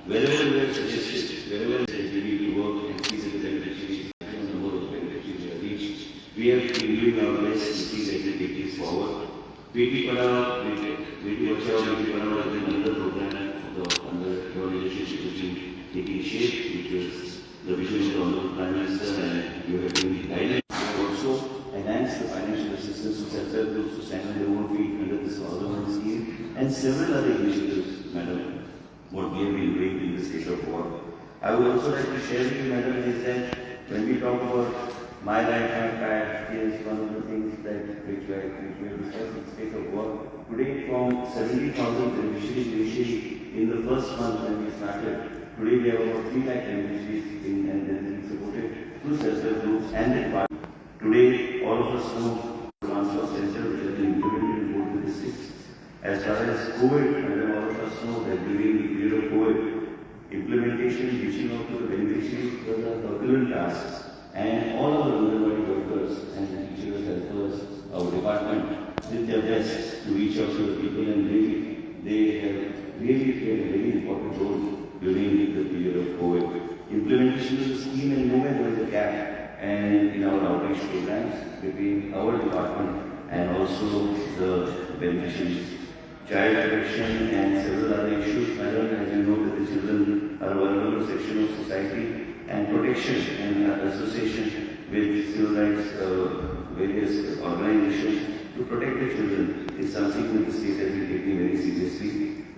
wherever we have suggested, wherever we need to work and physical education, the number of benefits we have reached, we have been doing our best to see that we take this forward. Beti Padhao, Beti Bachao, Beti Padhao has been another program under your leadership which is taking shape, which was the vision of the Prime Minister, and you have been guided. Also enhance the financial assistance to self-help groups to stand on their own feet under this Sub-Zonal scheme and several other initiatives, Madam, what we have been doing in this state of war. I would also like to share with you, Madam, is that when we talk about my life and path is one of the things that which we have discussed in the state of war. Today, from 70,000 beneficiaries initially in the first month when we started, today we have about 3 lakh beneficiaries and then being supported through self-help groups and the department. Today, all of us know the transfer center which has been implemented in both the districts. As far as COVID, all of us know that during the period of COVID, implementation, reaching out to the beneficiaries was a Herculean task. And all of the Anganwadi workers and teachers, helpers, our department did their best to reach out to the people, and they have really played a very important role during the period of COVID. Implementation of the scheme, and nowhere there was a gap and in our outreach programs between our department and also the beneficiaries. Child protection and several other issues, Madam, as you know that the children are a vulnerable section of society, and protection and association with civil rights various organizations to protect the children is something that the state has been taking very seriously.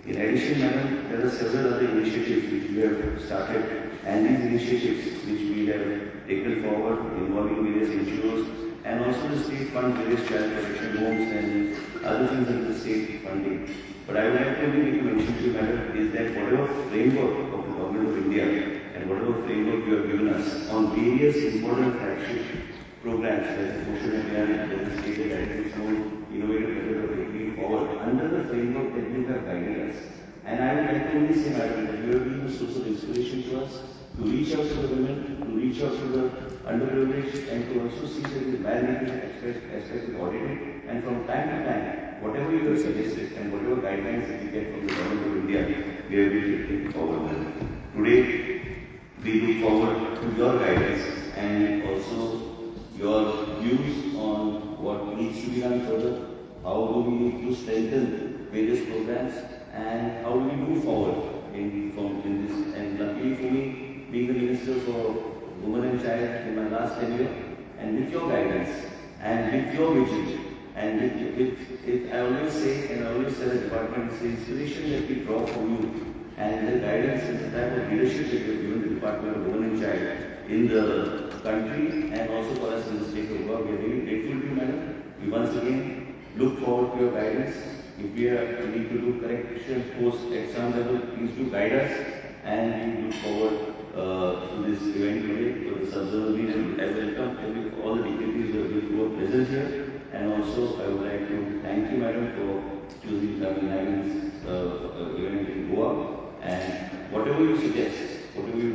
In addition, Madam, there are several other initiatives which we have started, and these initiatives which we have taken forward involving various NGOs and also the state fund various child protection homes and other things in the state funding. But I would like to make a mention to you, Madam, is that whatever framework of the Government of India and whatever framework you have given us on various important flagship programs like the Social India and the state that is own innovative method of taking forward under the framework that you have guided us. And I would like to only say, Madam, that you have been a source of inspiration to us to reach out to the women, to reach out to the underprivileged, and to also see that the bad aspect is audited. And from time to time, whatever you have suggested and whatever guidelines that you get from the Government of India, we have been taking forward. Today, we look forward to your guidance and also your views on what needs to be done further, how do we need to strengthen various programs, and how do we move forward in this. And luckily for me, being the Minister for Women and Child in my last tenure, and with your guidance and with your vision, and I always say, and I always tell the department, it's the inspiration that we draw from you and the guidance and the type of leadership that you have given the Department of Women and Child in the country and also for us in the state of work. We are really grateful to you, Madam. We once again look forward to your guidance. If we need to do correction post-exam level, please do guide us, and we look forward to this event today for the Sub-Zonal meet. And I welcome all the dignitaries who are present here. And also, I would like to thank you, Madam, for choosing to come in this event in Goa. And whatever you suggest, whatever you